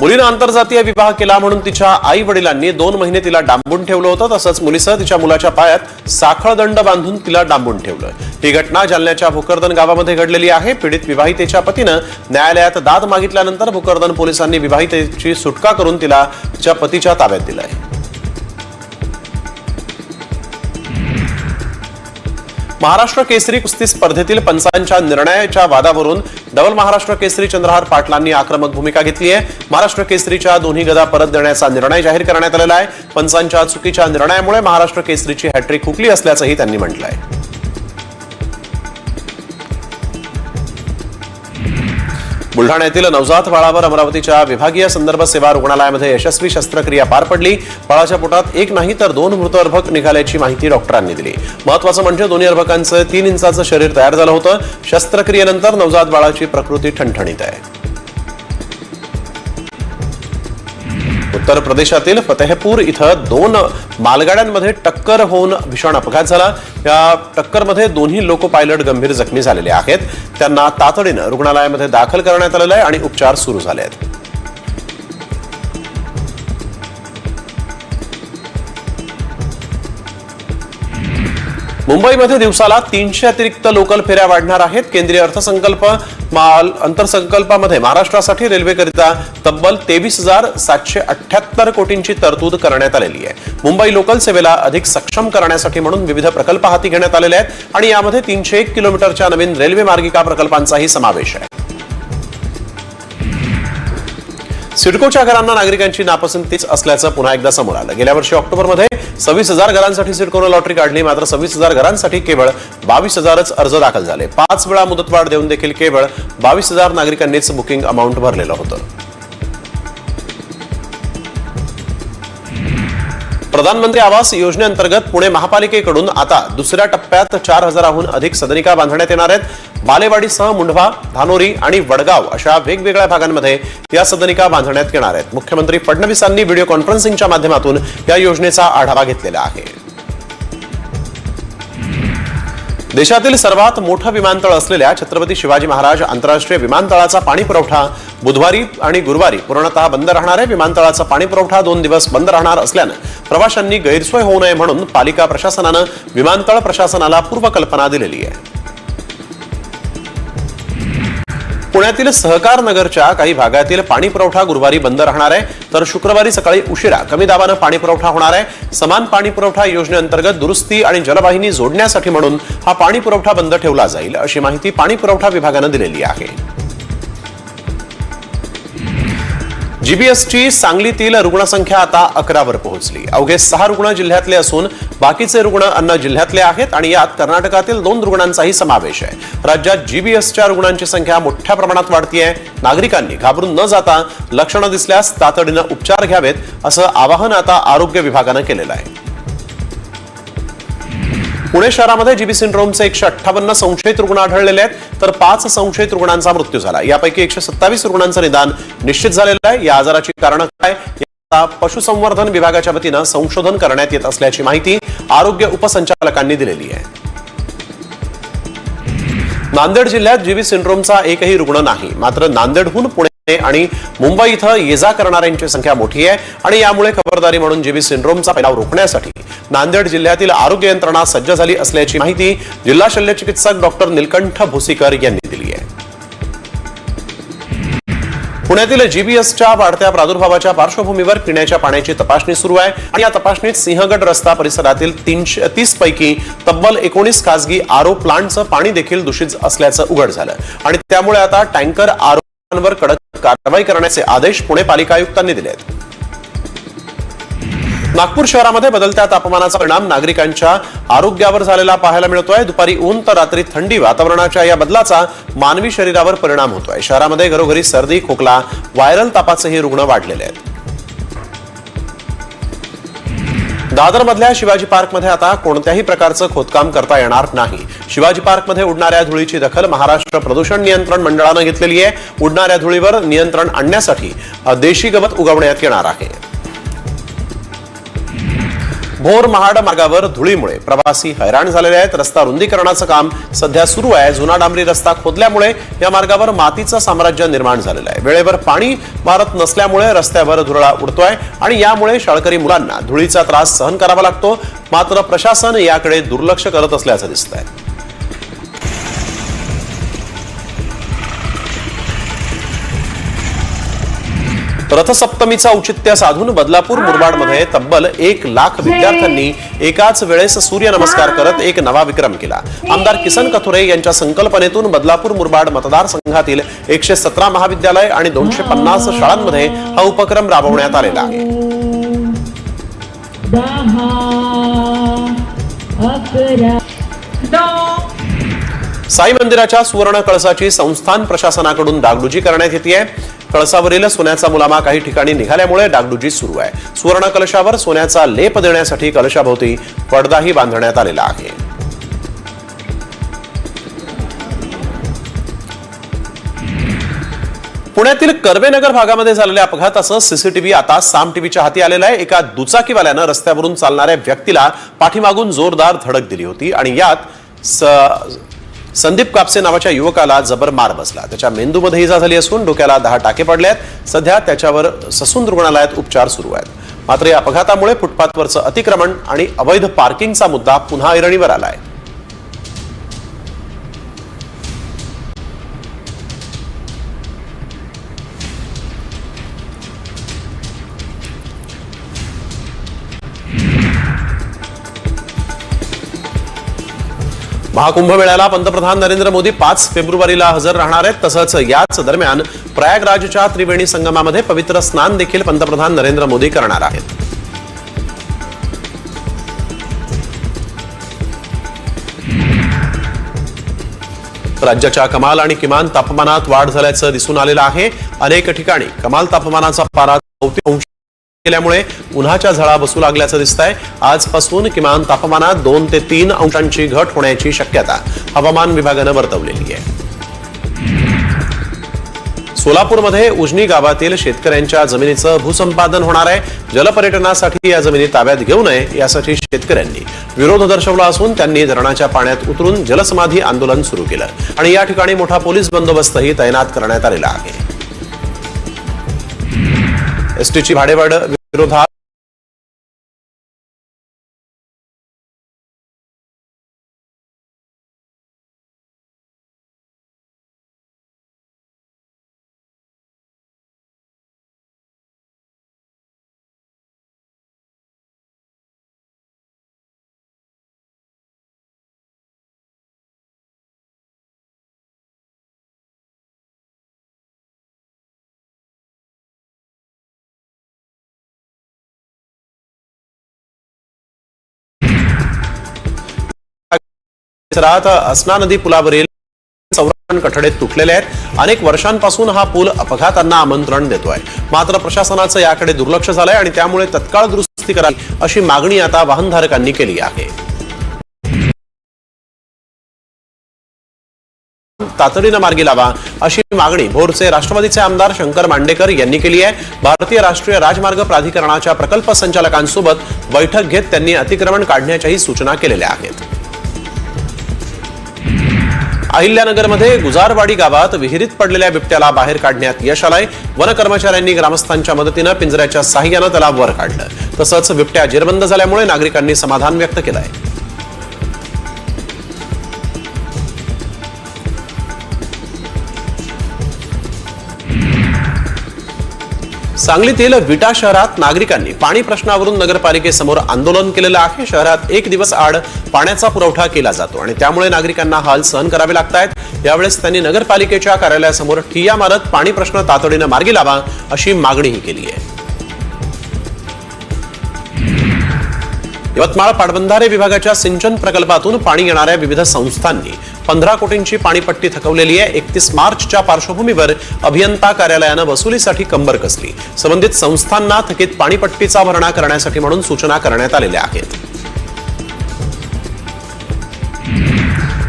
मुलीनं आंतरजातीय विवाह केला म्हणून तिच्या आई वडिलांनी 2 महिने तिला डांबून ठेवलं होतं। तसंच मुलीसह तिच्या मुलाच्या पायात साखळदंड बांधून तिला डांबून ठेवलं। ही घटना जालन्याच्या भोकरदन गावामध्ये घडलेली आहे। पीडित विवाहितेच्या पतीनं न्यायालयात दाद मागितल्यानंतर भोकरदन पोलिसांनी विवाहितेची सुटका करून तिला तिच्या पतीच्या ताब्यात दिलंय। महाराष्ट्र केसरी कुस्ती स्पर्धेतील पंचांच्या निर्णयाच्या वादावरून डबल महाराष्ट्र केसरी चंद्रहार पाटलांनी आक्रमक भूमिका घेतली आहे. महाराष्ट्र केसरीच्या दोन्ही गदा परत देण्याचा निर्णय जाहीर करण्यात आलेला आहे. पंचांच्या चुकीच्या निर्णयामुळे महाराष्ट्र केसरीची हॅट्रिक हुकली असल्याचंही त्यांनी म्हटलं आहे. बुलढाण्यातील नवजात बाळावर अमरावतीच्या विभागीय संदर्भ सेवा रुग्णालयामध्ये यशस्वी शस्त्रक्रिया पार पडली. बाळाच्या पोटात एक नाही तर 2 मृत अर्भक निघाल्याची माहिती डॉक्टरांनी दिली. महत्त्वाचं म्हणजे दोन्ही अर्भकांचं 3 इंचाचं शरीर तयार झालं होतं. शस्त्रक्रियेनंतर नवजात बाळाची प्रकृती ठणठणीत आहे. उत्तर प्रदेशातील फतेहपूर इथं 2 मालगाड्यांमध्ये टक्कर होऊन भीषण अपघात झाला. या टक्करमध्ये दोन्ही लोको पायलट गंभीर जखमी झालेले आहेत. त्यांना तातडीनं रुग्णालयामध्ये दाखल करण्यात आलेलं आहे आणि उपचार सुरू झाले आहेत. मुंबईमध्ये दिवसाला 300 अतिरिक्त लोकल फेऱ्या वाढणार आहेत. केंद्रीय अर्थसंकल्पामध्ये महाराष्ट्रासाठी रेल्वेकरिता तब्बल 23,778 कोटींची तरतूद करण्यात आलेली आहे. मुंबई लोकल सेवेला अधिक सक्षम करण्यासाठी म्हणून विविध प्रकल्प हाती घेण्यात आलेले आहेत आणि यामध्ये 301 किलोमीटरच्या नवीन रेल्वे मार्गिका प्रकल्पांचाही समावेश आहे. सिडकोच्या घरांना नागरिकांची नापसंतीच असल्याचं पुन्हा एकदा समोर आलं. गेल्या वर्षी ऑक्टोबरमध्ये 26,000 घरांसाठी सिडकोनं लॉटरी काढली. मात्र 26,000 घरांसाठी केवळ 22,000च अर्ज दाखल झाले. 5 वेळा मुदतवाढ देऊन देखील केवळ 22,000 नागरिकांनीच बुकिंग अमाऊंट भरलेलं होतं. प्रधानमंत्री आवास योजनेअंतर्गत पुणे महापालिकेकडून आता दुसऱ्या टप्प्यात 4,000हून अधिक सदनिका बांधण्यात येणार आहेत. बालेवाडीसह मुंढवा, धानोरी आणि वडगाव अशा वेगवेगळ्या भागांमध्ये या सदनिका बांधण्यात येणार आहेत. मुख्यमंत्री फडणवीसांनी व्हिडिओ कॉन्फरन्सिंगच्या माध्यमातून या योजनेचा आढावा घेतलेला आहे. देशातील सर्वात मोठं विमानतळ असलेल्या छत्रपती शिवाजी महाराज आंतरराष्ट्रीय विमानतळाचा पाणी पुरवठा बुधवारी आणि गुरुवारी पूर्णतः बंद राहणार आहे. विमानतळाचा पाणी पुरवठा 2 दिवस बंद राहणार असल्यानं प्रवाशांनी गैरसोय होऊ नये म्हणून पालिका प्रशासनानं विमानतळ प्रशासनाला पूर्वकल्पना दिलेली आहे. पुण्यातील सहकार नगरच्या काही भागातील पाणी पुरवठा गुरुवारी बंद राहणार आहे. तर शुक्रवारी सकाळी उशिरा कमी दाबानं पाणी पुरवठा होणार आहे. समान पाणी पुरवठा योजनेअंतर्गत दुरुस्ती आणि जलवाहिनी जोडण्यासाठी म्हणून हा पाणी पुरवठा बंद ठेवला जाईल अशी माहिती पाणी पुरवठा विभागानं दिलेली आहे. जीबीएसची सांगलीतील रुग्णसंख्या आता 11वर पोहोचली. अवघे 6 रुग्ण जिल्ह्यातले असून बाकीचे रुग्ण अन्य जिल्ह्यातले आहेत आणि यात कर्नाटकातील 2 रुग्णांचाही समावेश आहे. राज्यात जीबीएसच्या रुग्णांची संख्या मोठ्या प्रमाणात वाढतीये. नागरिकांनी घाबरून न जाता लक्षणं दिसल्यास तातडीनं उपचार घ्यावेत असं आवाहन आता आरोग्य विभागानं केलेलं आहे. पुणे शहरामध्ये जीबी सिंड्रोमचे 158 संशयित रुग्ण आढळलेले आहेत. तर 5 संशयित रुग्णांचा मृत्यू झाला. यापैकी 127 रुग्णांचं निदान निश्चित झालेलं आहे. या आजाराची कारणं काय याचा पशुसंवर्धन विभागाच्या वतीनं संशोधन करण्यात येत असल्याची माहिती आरोग्य उपसंचालकांनी दिलेली आहे. नांदेड जिल्ह्यात जीबी सिंड्रोमचा एकही रुग्ण नाही. मात्र नांदेडहून पुणे आणि मुंबई इथं ये जा करणाऱ्यांची संख्या मोठी आहे आणि यामुळे खबरदारी म्हणून जीबी सिंड्रोमचा फैलाव रोखण्यासाठी नांदेड जिल्ह्यातील आरोग्य यंत्रणा सज्ज झाली असल्याची माहिती जिल्हा शल्य चिकित्सक डॉक्टर निलकंठ भोसीकर यांनी दिली आहे. पुण्यातील जीबीएसच्या वाढत्या प्रादुर्भावाच्या पार्श्वभूमीवर पिण्याच्या पाण्याची तपासणी सुरू आहे आणि या तपासणीत सिंहगड रस्ता परिसरातील 330 पैकी तब्बल 19 खासगी आरओ प्लांटचं पाणी देखील दूषित असल्याचं उघड झालं आणि त्यामुळे आता टँकर आरओवर कडक कारवाई करण्याचे आदेश पुणे पालिका आयुक्तांनी दिले आहेत. नागपूर शहरामध्ये बदलत्या तापमानाचा परिणाम नागरिकांच्या आरोग्यावर झालेला पाहायला मिळतोय. दुपारी ऊन तर रात्री थंडी वातावरणाच्या या बदलाचा मानवी शरीरावर परिणाम होतोय. शहरामध्ये घरोघरी सर्दी, खोकला, व्हायरल तापाचेही रुग्ण वाढलेले आहेत. दादरमधल्या शिवाजी पार्कमध्ये आता कोणत्याही प्रकारचं खोदकाम करता येणार नाही. शिवाजी पार्कमध्ये उडणाऱ्या धुळीची दखल महाराष्ट्र प्रदूषण नियंत्रण मंडळानं घेतलेली आहे. उडणाऱ्या धुळीवर नियंत्रण आणण्यासाठी देशी गवत उगवण्यात येणार आहे. भोर महाड मार्गावर धुळीमुळे प्रवासी हैराण झालेले आहेत. रस्ता रुंदीकरणाचं काम सध्या सुरू आहे. जुना डांबरी रस्ता खोदल्यामुळे या मार्गावर मातीचं साम्राज्य निर्माण झालेलं आहे. वेळेवर पाणी मारत नसल्यामुळे रस्त्यावर धुरळा उडतोय आणि यामुळे शाळकरी मुलांना धुळीचा त्रास सहन करावा लागतो. मात्र प्रशासन याकडे दुर्लक्ष करत असल्याचं दिसतंय. रथसप्तमीचा औचित्य साधून बदलापूर मुरबाडमध्ये तब्बल 1 लाख विद्यार्थ्यांनी एकाच वेळेस सूर्य नमस्कार करत एक नवा विक्रम केला. आमदार किसन कथोरे यांच्या संकल्पनेतून बदलापूर मुरबाड मतदारसंघातील 117 महाविद्यालय आणि 250 शाळांमध्ये हा उपक्रम राबवण्यात आलेला आहे. साई मंदिराच्या सुवर्ण कळसाची संस्थान प्रशासनाकडून डागडुजी करण्यात येते. कळसावरील सोन्याचा मुलामा काही ठिकाणी निघाल्यामुळे डागडुजी सुरू आहे. सुवर्ण कलशावर सोन्याचा लेप देण्यासाठी कलशाभोवती पडदाही बांधण्यात आलेला आहे. पुण्यातील कर्वेनगर भागामध्ये झालेल्या अपघाताचं सीसीटीव्ही आता साम टीव्हीच्या हाती आलेलं आहे. एका दुचाकीवाल्यानं रस्त्यावरून चालणाऱ्या व्यक्तीला पाठीमागून जोरदार धडक दिली होती आणि यात संदीप कापसे नावाच्या युवकाला जबर मार बसला. त्याच्या मेंदूमध्ये इजा झाली असून डोक्याला 10 टाके पडले आहेत. सध्या त्याच्यावर ससून रुग्णालयात उपचार सुरू आहेत. मात्र या अपघातामुळे फुटपाथवरचं अतिक्रमण आणि अवैध पार्किंगचा मुद्दा पुन्हा ऐरणीवर आलाय. महाकुंभमेळ्याला पंतप्रधान नरेंद्र मोदी 5 फेब्रुवारीला हजर राहणार आहेत. तसंच याच दरम्यान प्रयागराजच्या त्रिवेणी संगमामध्ये पवित्र स्नान देखील पंतप्रधान नरेंद्र मोदी करणार आहेत. राज्याच्या कमाल आणि किमान तापमानात वाढ झाल्याचं दिसून आलेलं आहे. अनेक ठिकाणी कमाल तापमानाचा पारा 34 केल्यामुळे उन्हाच्या झळा बसू लागल्याचं दिसतंय. आजपासून किमान तापमानात 2 ते 3 अंशांची घट होण्याची शक्यता हवामान विभागानं वर्तवलेली आहे. सोलापूरमध्ये उजनी गावातील शेतकऱ्यांच्या जमिनीचं भूसंपादन होणार आहे. जलपर्यटनासाठी या जमिनी ताब्यात घेऊ नये यासाठी शेतकऱ्यांनी विरोध दर्शवला असून त्यांनी धरणाच्या पाण्यात उतरून जलसमाधी आंदोलन सुरू केलं आणि या ठिकाणी मोठा पोलीस बंदोबस्तही तैनात करण्यात आलेला आहे. एसटीची भाडेवाढ विरोधात असना नदी पुलावरील संरक्षण कठडे तुटलेले आहेत. अनेक वर्षांपासून हा पूल अपघातांना आमंत्रण देतोय. मात्र प्रशासनाचं याकडे दुर्लक्ष झालंय आणि त्यामुळे तत्काळ दुरुस्ती करावी अशी मागणी आता वाहनधारकांनी केली आहे. तातडीनं मार्गी लावा अशी मागणी भोरचे राष्ट्रवादीचे आमदार शंकर मांडेकर यांनी केली आहे. भारतीय राष्ट्रीय राजमार्ग प्राधिकरणाच्या प्रकल्प संचालकांसोबत बैठक घेत त्यांनी अतिक्रमण काढण्याच्याही सूचना केलेल्या आहेत. अहिल्यानगरमध्ये गुजारवाडी गावात विहिरीत पडलेल्या बिबट्याला बाहेर काढण्यात यश आलंय. वन कर्मचाऱ्यांनी ग्रामस्थांच्या मदतीनं पिंजऱ्याच्या साहाय्यानं त्याला वर काढलं. तसंच बिबट्या जेरबंद झाल्यामुळे नागरिकांनी समाधान व्यक्त केलंय. सांगलीतील विटा शहरात नागरिकांनी पाणी प्रश्नावरून नगरपालिकेसमोर आंदोलन केलेलं आहे. शहरात 1 दिवस आड पाण्याचा पुरवठा केला जातो आणि त्यामुळे नागरिकांना हाल सहन करावे लागतायत. यावेळेस त्यांनी नगरपालिकेच्या कार्यालयासमोर ठिय्या मारत पाणी प्रश्न तातडीनं मार्गी लावा अशी मागणीही केली आहे. यवतमाळ पाटबंधारे विभागाच्या सिंचन प्रकल्पातून पाणी येणाऱ्या विविध संस्थांनी 15 कोटींची पाणीपट्टी थकवलेली आहे. 31 मार्चच्या पार्श्वभूमीवर अभियंता कार्यालयानं वसुलीसाठी कंबर कसली. संबंधित संस्थांना थकीत पाणीपट्टीचा भरणा करण्यासाठी म्हणून सूचना करण्यात आलेल्या आहेत.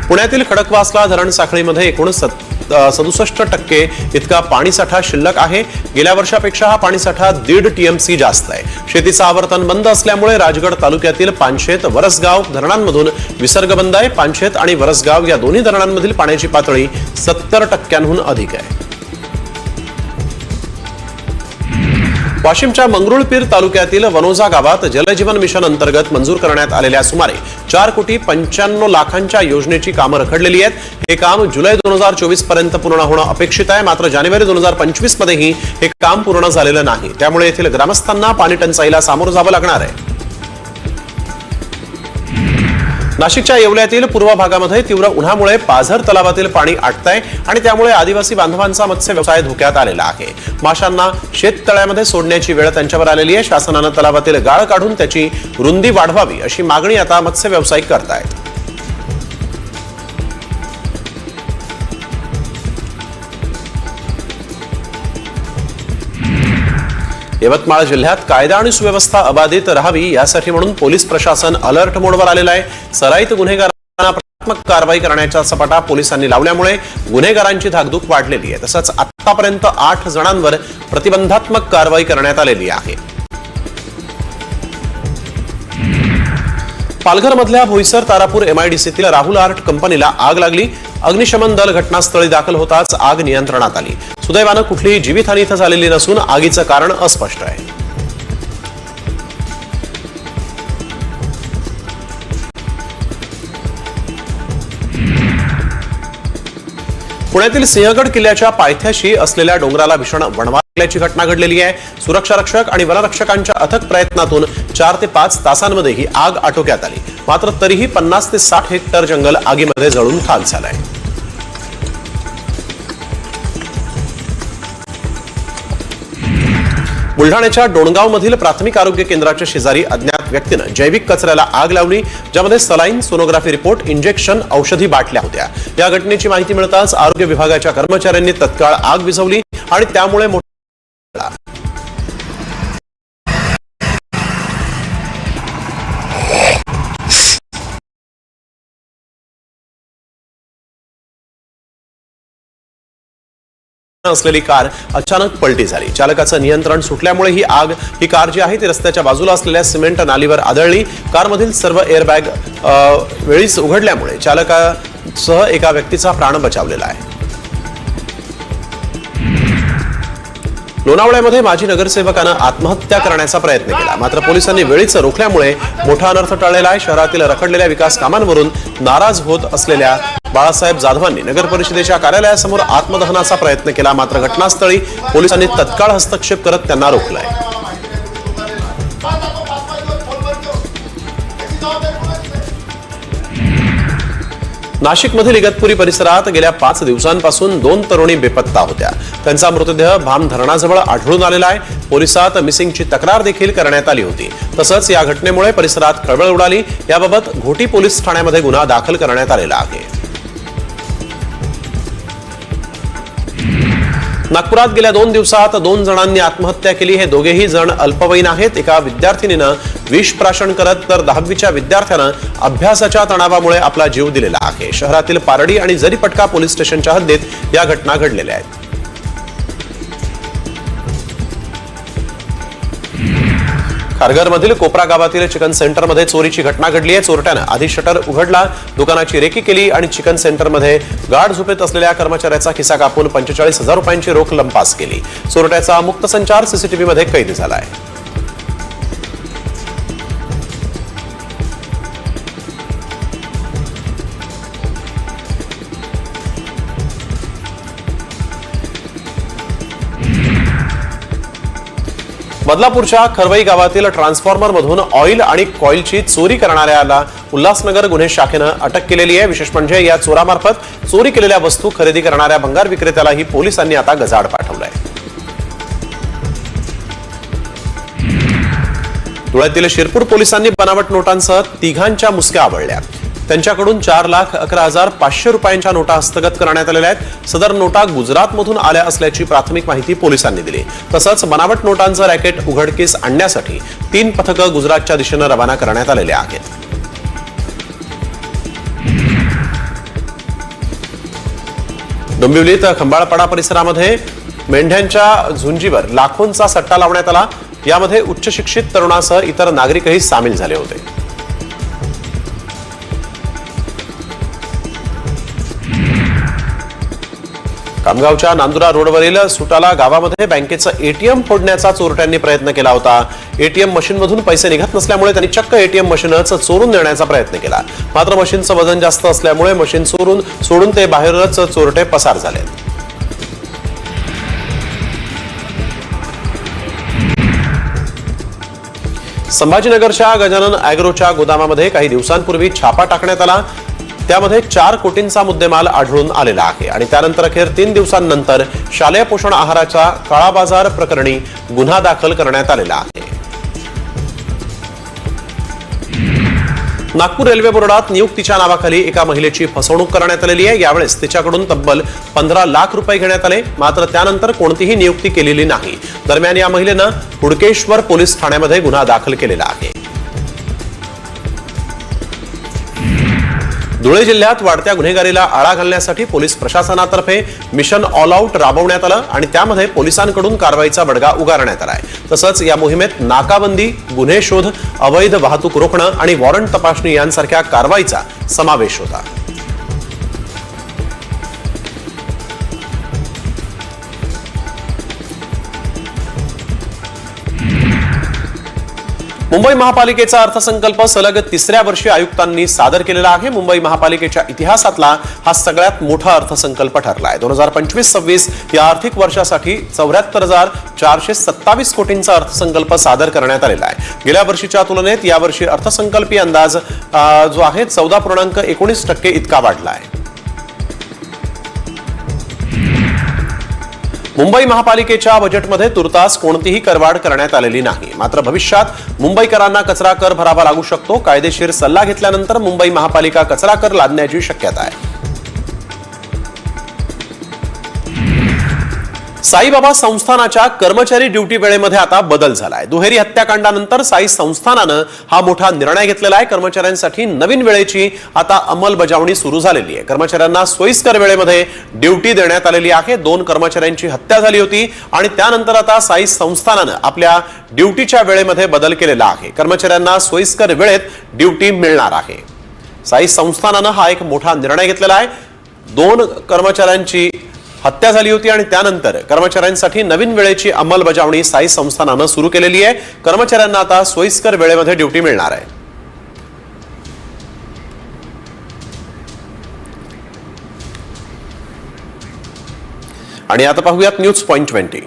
पुण्यातील खडकवासला धरण साखळीमध्ये एकूण 67% इतका पाणीसाठा शिल्लक आहे. गेल्या वर्षापेक्षा हा पाणीसाठा 1.5 TMC जास्त आहे. शेतीचं आवर्तन बंद असल्यामुळे राजगड तालुक्यातील पानशेत वरसगाव धरणांमधून विसर्ग बंद आहे. पानशेत आणि वरसगाव या दोन्ही धरणांमधील पाण्याची पातळी 70% अधिक आहे. वाशिमच्या मंगरुळपीर तालुक्यातील वनोजा गावात जलजीवन मिशन अंतर्गत मंजूर करण्यात आलेल्या सुमारे 4,95,00,000 योजनेची कामं रखडलेली आहेत। हे काम जुलै 2024 पर्यंत पूर्ण होणं अपेक्षित आहे, मात्र जानेवारी 2025 मध्येही हे काम पूर्ण झालेलं नाही। त्यामुळे येथील ग्रामस्थांना पाणी टंचाईला सामोरं जावं लागणार आहे। नाशिकच्या येवल्यातील पूर्व भागामध्ये तीव्र उन्हामुळे पाझर तलावातील पाणी आटतंय आणि त्यामुळे आदिवासी बांधवांचा मत्स्य व्यवसाय धोक्यात आलेला आहे। माशांना शेततळ्यामध्ये सोडण्याची वेळ त्यांच्यावर आलेली आहे। शासनानं तलावातील गाळ काढून त्याची रुंदी वाढवावी अशी मागणी आता मत्स्य व्यावसायिक करतायत। यवतमाळ जिल्ह्यात कायदा आणि सुव्यवस्था अबाधित राहावी यासाठी म्हणून पोलीस प्रशासन अलर्ट मोडवर आलेलं आहे। सराईत गुन्हेगारांना प्रतिबंधात्मक कारवाई करण्याचा सपाटा पोलिसांनी लावल्यामुळे गुन्हेगारांची धाकधूक वाढलेली आहे। तसंच आतापर्यंत 8 जणांवर प्रतिबंधात्मक कारवाई करण्यात आलेली आहे। पालघरमधल्या भोईसर तारापूर MIDCतील राहुल आर्ट कंपनीला आग लागली। अग्निशमन दल घटनास्थळी दाखल होताच आग नियंत्रणात आली। सुदैवानं कुठलीही जीवितहानी इथं झालेली नसून आगीचं कारण अस्पष्ट आहे। पुण्यातील सिंहगड किल्ल्याच्या पायथ्याशी असलेल्या डोंगराला भीषण वणवा लागल्याची घटना घडलेली आहे। सुरक्षा रक्षक आणि वनरक्षकांच्या अथक प्रयत्नातून 4 ते 5 तासांमध्ये ही आग आटोक्यात आली, मात्र तरीही 50 ते 60 हेक्टर जंगल आगीमध्ये जळून खाक झालंय। बुलढाण्याच्या डोणगावमधील प्राथमिक आरोग्य केंद्राच्या शेजारी अज्ञात व्यक्तीनं जैविक कचऱ्याला आग लावली, ज्यामध्ये सलाईन, सोनोग्राफी रिपोर्ट, इंजेक्शन, औषधी बाटल्या होत्या। या घटनेची माहिती मिळताच आरोग्य विभागाच्या कर्मचाऱ्यांनी तत्काळ आग विझवली आणि त्यामुळे असलेली कार अचानक पलटी झाली। चालकाचं नियंत्रण सुटल्यामुळे ही कार जी आहे ती रस्त्याच्या बाजूला असलेल्या सिमेंट नालीवर आदळली। कारमधील सर्व एअरबॅग वेळीच उघडल्यामुळे चालकासह एका व्यक्तीचा प्राण बचावलेला आहे। लोणावळ्यामध्ये माजी नगरसेवकानं आत्महत्या करण्याचा प्रयत्न केला, मात्र पोलिसांनी वेळीच रोखल्यामुळे मोठा अनर्थ टळलेला आहे। शहरातील रखडलेल्या विकास कामांवरून नाराज होत असलेल्या बाळासाहेब जाधवांनी नगर परिषदेच्या कार्यालयासमोर आत्मदहनाचा प्रयत्न केला, मात्र घटनास्थळी पोलिसांनी तत्काळ हस्तक्षेप करत त्यांना रोखलंय। नाशिकमधील इगतपुरी परिसरात गेल्या 5 दिवसांपासून 2 तरुणी बेपत्ता होत्या। त्यांचा मृतदेह भाम धरणाजवळ आढळून आलेला आहे। पोलिसात मिसिंगची तक्रार देखील करण्यात आली होती। तसंच या घटनेमुळे परिसरात खळबळ उडाली। याबाबत घोटी पोलीस ठाण्यामध्ये गुन्हा दाखल करण्यात आलेला आहे। नागपुरात गेल्या 2 दिवसात 2 जणांनी आत्महत्या केली। हे दोघेही जण अल्पवयीन आहेत। एका विद्यार्थिनीनं विष प्राशन करत तर 10वीच्या विद्यार्थ्यानं अभ्यासाच्या तणावामुळे आपला जीव दिलेला आहे। शहरातील पारडी आणि जरीपटका पोलीस स्टेशनच्या हद्दीत या घटना घडलेल्या आहेत। खारघरमधील कोपरा गावातील चिकन सेंटरमध्ये चोरीची घटना घडली आहे। चोरट्यानं आधी शटर उघडला, दुकानाची रेकी केली आणि चिकन सेंटरमध्ये गाढ झोपेत असलेल्या कर्मचाऱ्याचा खिसा कापून 45,000 रुपयांची रोख लंपास केली। चोरट्याचा मुक्त संचार सीसीटीव्हीमध्ये कैद झाला आहे। बदलापूरच्या खरवई गावातील ट्रान्सफॉर्मरमधून ऑइल आणि कॉइलची चोरी करणाऱ्याला उल्हासनगर गुन्हे शाखेनं अटक केलेली आहे। विशेष म्हणजे या चोरामार्फत चोरी केलेल्या वस्तू खरेदी करणाऱ्या भंगार विक्रेत्यालाही पोलिसांनी आता गजाआड पाठवलंय। धुळ्यातील शिरपूर पोलिसांनी बनावट नोटांसह 3 मुसक्या आवळल्या। त्यांच्याकडून 4,11,500 रुपयांच्या नोटा हस्तगत करण्यात आलेल्या आहेत। सदर नोटा गुजरातमधून आल्या असल्याची प्राथमिक माहिती पोलिसांनी दिली। तसंच बनावट नोटांचं रॅकेट उघडकीस आणण्यासाठी 3 पथकं गुजरातच्या दिशेनं रवाना करण्यात आलेले आहेत। डोंबिवलीत खंबाळपाडा परिसरामध्ये मेंढ्यांच्या झुंजीवर लाखोंचा सट्टा लावण्यात आला। यामध्ये उच्च शिक्षित तरुणासह इतर नागरिकही सामील झाले होते। खामगावच्या नांदुरा रोडवरील सुटाला गावामध्ये बँकेचं एटीएम फोडण्याचा चोरट्यांनी प्रयत्न केला होता. एटीएम मशीनमधून पैसे निघत नसल्यामुळे त्यांनी चक्क एटीएम मशीनच चोरून नेण्याचा प्रयत्न केला. मात्र मशीनचं वजन जास्त असल्यामुळे मशीन सोडून ते बाहेरच चोरटे पसार झाले. संभाजीनगरच्या गजानन अॅग्रोच्या गोदामामध्ये काही दिवसांपूर्वी छापा टाकण्यात आला. त्यामध्ये 4 कोटींचा मुद्देमाल आढळून आलेला आहे आणि त्यानंतर अखेर 3 दिवसांनंतर शालेय पोषण आहाराच्या काळाबाजार प्रकरणी गुन्हा दाखल करण्यात आलेला आहे. नागपूर रेल्वे बोर्डात नियुक्तीच्या नावाखाली एका महिलेची फसवणूक करण्यात आलेली आहे. यावेळेस तिच्याकडून तब्बल 15 लाख रुपये घेण्यात आले. मात्र त्यानंतर कोणतीही नियुक्ती केलेली नाही. दरम्यान या महिलेनं हुडकेश्वर पोलीस ठाण्यामध्ये गुन्हा दाखल केलेला आहे. धुळे जिल्ह्यात वाढत्या गुन्हेगारीला आळा घालण्यासाठी पोलीस प्रशासनातर्फे मिशन ऑल आउट राबवण्यात आलं आणि त्यामध्ये पोलिसांकडून कारवाईचा बडगा उगारण्यात आलाय. तसंच या मोहिमेत नाकाबंदी, गुन्हे शोध, अवैध वाहतूक रोखणं आणि वॉरंट तपासणी यांसारख्या कारवाईचा समावेश होता. मुंबई महापालिकेचा अर्थसंकल्प सलग 3ऱ्या वर्षी आयुक्तांनी सादर केलेला आहे. मुंबई महापालिकेच्या इतिहासातला हा सगळ्यात मोठा अर्थसंकल्प ठरला आहे. 2025-26 या आर्थिक वर्षासाठी 74,427 कोटींचा अर्थसंकल्प सादर करण्यात आलेला आहे. गेल्या वर्षीच्या तुलनेत यावर्षी अर्थसंकल्पीय अंदाज जो आहे 14.19% इतका वाढला आहे. मुंबई महापालिकेच्या बजेटमध्ये तुर्तास कोणतीही करवाढ करण्यात आलेली नाही. मात्र भविष्यात मुंबईकरांना कचरा कर भरावा लागू शकतो. कायदेशीर सल्ला घेतल्यानंतर मुंबई महापालिका कचरा कर लादण्याची शक्यता आहे. साईबाबा संस्थानाच्या कर्मचारी ड्युटी वेळेमध्ये आता बदल झालाय. दुहेरी हत्याकांडानंतर साई संस्थानानं हा मोठा निर्णय घेतलेला आहे. कर्मचाऱ्यांसाठी नवीन वेळेची आता अंमलबजावणी सुरू झालेली आहे. कर्मचाऱ्यांना सोयीस्कर वेळेमध्ये ड्युटी देण्यात आलेली आहे. 2 कर्मचाऱ्यांची हत्या झाली होती आणि त्यानंतर आता साई संस्थानानं आपल्या ड्युटीच्या वेळेमध्ये बदल केलेला आहे. कर्मचाऱ्यांना सोयीस्कर वेळेत ड्युटी मिळणार आहे. साई संस्थानानं हा एक मोठा निर्णय घेतलेला आहे. 2 कर्मचाऱ्यांची हत्या झाली होती आणि त्यानंतर कर्मचाऱ्यांसाठी नवीन वेळेची अंमलबजावणी साई संस्थानानं सुरू केलेली आहे. कर्मचाऱ्यांना आता सोयीस्कर वेळेमध्ये ड्युटी मिळणार आहे. आणि आता पाहूयात न्यूज पॉइंट 20.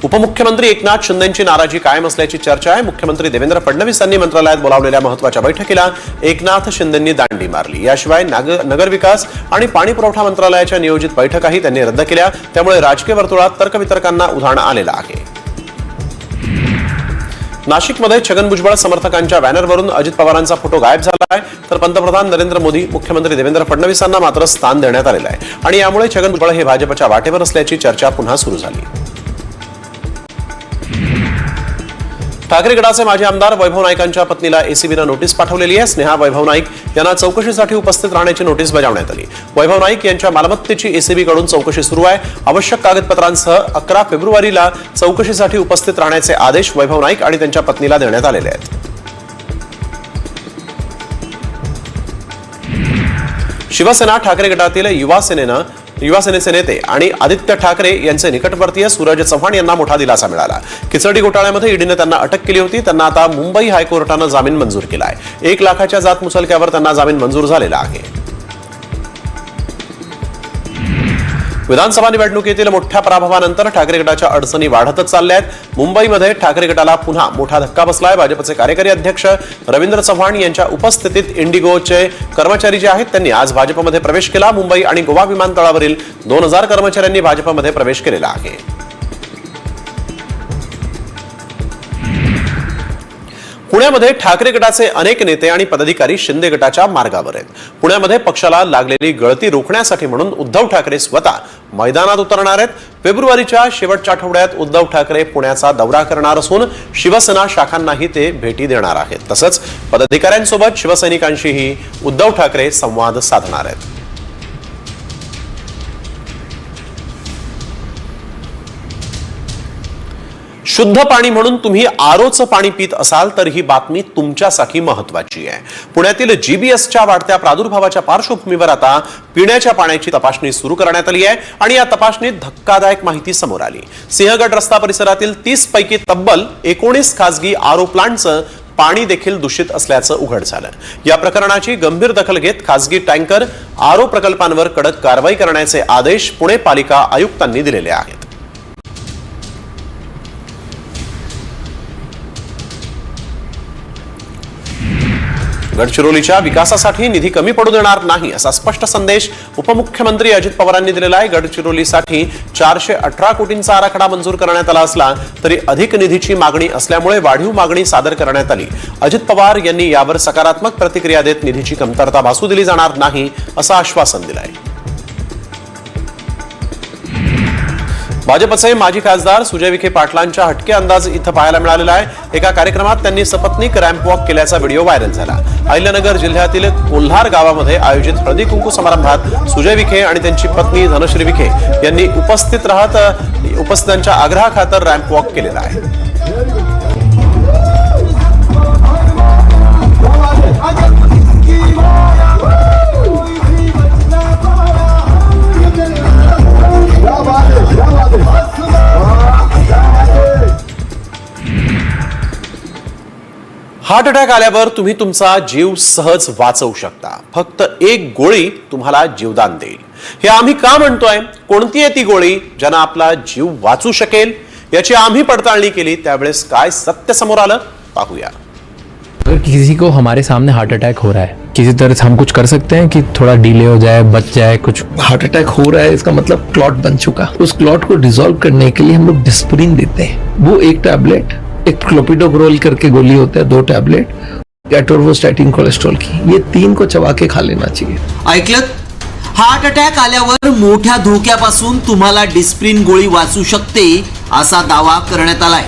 उपमुख्यमंत्री एकनाथ शिंदेंची नाराजी कायम असल्याची चर्चा आहे. मुख्यमंत्री देवेंद्र फडणवीस यांनी मंत्रालयात बोलावलेल्या महत्त्वाच्या बैठकीला एकनाथ शिंदेंनी दांडी मारली. याशिवाय नगरविकास आणि पाणी पुरवठा मंत्रालयाच्या नियोजित बैठकाही त्यांनी रद्द केल्या. त्यामुळे राजकीय वर्तुळात तर्कवितर्कांना उधाण आलेलं आहे. नाशिकमध्ये छगन भुजबळ समर्थकांच्या बॅनरवरून अजित पवारांचा फोटो गायब झाला आहे. तर पंतप्रधान नरेंद्र मोदी, मुख्यमंत्री देवेंद्र फडणवीसांना मात्र स्थान देण्यात आलेलं आहे आणि यामुळे छगन भुजबळ हे भाजपच्या वाटेवर असल्याची चर्चा पुन्हा सुरू झाली. ठाकरे गटाचे माजी आमदार वैभव नाईकांच्या पत्नीला एसीबीनं नोटीस पाठवलेली आहे. स्नेहा वैभव नाईक यांना चौकशीसाठी उपस्थित राहण्याची नोटीस बजावण्यात आली. वैभव नाईक यांच्या मालमत्तेची एसीबीकडून चौकशी सुरू आहे. आवश्यक कागदपत्रांसह 11 फेब्रुवारीला चौकशीसाठी उपस्थित राहण्याचे आदेश वैभव नाईक आणि त्यांच्या पत्नीला देण्यात आलेले आहेत. शिवसेना ठाकरे गटातील युवा सेनेचे नेते आणि आदित्य ठाकरे यांचे निकटवर्तीय सूरज चव्हाण यांना मोठा दिलासा मिळाला. खिचडी घोटाळ्यामध्ये ईडीने त्यांना अटक केली होती. त्यांना आता मुंबई हायकोर्टानं जामीन मंजूर केला आहे. 1 लाखाच्या जात मुचलक्यावर त्यांना जामीन मंजूर झालेला आहे. विधानसभा निवडणुकीतील मोठ्या पराभवानंतर ठाकरे गटाच्या अडचणी वाढतच चालल्या आहेत. मुंबईमध्ये ठाकरे गटाला पुन्हा मोठा धक्का बसलाय. भाजपचे कार्यकारी अध्यक्ष रवींद्र चव्हाण यांच्या उपस्थितीत इंडिगोचे कर्मचारी जे आहेत त्यांनी आज भाजपमध्ये प्रवेश केला. मुंबई आणि गोवा विमानतळावरील 2000 कर्मचाऱ्यांनी भाजपमध्ये प्रवेश केलेला आहे. पुण्यामध्ये ठाकरे गटाचे अनेक नेते आणि पदाधिकारी शिंदे गटाच्या मार्गावर आहेत. पुण्यामध्ये पक्षाला लागलेली गळती रोखण्यासाठी म्हणून उद्धव ठाकरे स्वतः मैदानात उतरणार आहेत. फेब्रुवारीच्या शेवटच्या आठवड्यात उद्धव ठाकरे पुण्याचा दौरा करणार असून शिवसेना शाखांनाही ते भेटी देणार आहेत. तसंच पदाधिकाऱ्यांसोबत शिवसैनिकांशीही उद्धव ठाकरे संवाद साधणार आहेत. शुद्ध पाणी म्हणून तुम्ही आरोचं पाणी पित असाल तर ही बातमी तुमच्यासाठी महत्वाची आहे. पुण्यातील जीबीएसच्या वाढत्या प्रादुर्भावाच्या पार्श्वभूमीवर आता पिण्याच्या पाण्याची तपासणी सुरू करण्यात आली आहे आणि या तपासणीत धक्कादायक माहिती समोर आली. सिंहगड रस्ता परिसरातील 30 पैकी तब्बल 19 खासगी आरो प्लांटचं पाणी देखील दूषित असल्याचं उघड झालं. या प्रकरणाची गंभीर दखल घेत खासगी टँकर आरो प्रकल्पांवर कडक कारवाई करण्याचे आदेश पुणे पालिका आयुक्तांनी दिलेले आहेत. गडचिरोलीच्या विकासासाठी निधी कमी पडू देणार नाही असा स्पष्ट संदेश उपमुख्यमंत्री अजित पवारांनी दिलेला आहे. गडचिरोलीसाठी 418 कोटींचा आराखडा मंजूर करण्यात आला असला तरी अधिक निधीची मागणी असल्यामुळे वाढीव मागणी सादर करण्यात आली. अजित पवार यांनी यावर सकारात्मक प्रतिक्रिया देत निधीची कमतरता भासू दिली जाणार नाही असं आश्वासन दिलं आहे. भाजपचे माजी खासदार सुजय विखे पाटलांच्या हटके अंदाज इथं पाहायला मिळालेला आहे. एका कार्यक्रमात त्यांनी सपत्नीक रॅम्प वॉक केल्याचा व्हिडिओ व्हायरल झाला. अहिल्यानगर जिल्ह्यातील कोल्हार गावामध्ये आयोजित हळदी कुंकू समारंभात सुजय विखे आणि त्यांची पत्नी धनश्री विखे यांनी उपस्थित राहत उपस्थितांच्या आग्रहाखातर रॅम्प वॉक केलेला आहे. हार्ट अटॅक आल्यावर तुम्ही तुमचा जीव सहज वाचवू शकता. फक्त एक गोळी तुम्हाला जीवदान देईल. हे आम्ही का म्हणतोय? कोणती आहे ती गोळी ज्यानं आपला जीव वाचू शकेल? याची आम्ही पडताळणी केली. त्यावेळेस काय सत्य समोर आलं पाहूया. अगर किसी को हमारे सामने हार्ट अटैक हो रहा है, किसी तरह से हम कुछ कर सकते हैं कि थोड़ा डिले हो जाए, बच जाए कुछ? हार्ट अटैक हो रहा है इसका मतलब क्लॉट बन चुका. उस क्लॉट को डिसॉल्व करने के लिए हम लोग डिस्प्रिन देते हैं. वो एक टैबलेट, एक क्लोपिडोग्रोल करके गोली होता है, 2 टैबलेट, एटोर्वोस्टैटिन कोलेस्ट्रॉल की, ये 3 को चबा के खा लेना चाहिए. ऐकलत? हार्ट अटॅक आल्यावर मोठ्या धोक्यापासून तुम्हाला डिस्प्रिन गोळी वाचू शकते असा दावा करण्यात आलाय.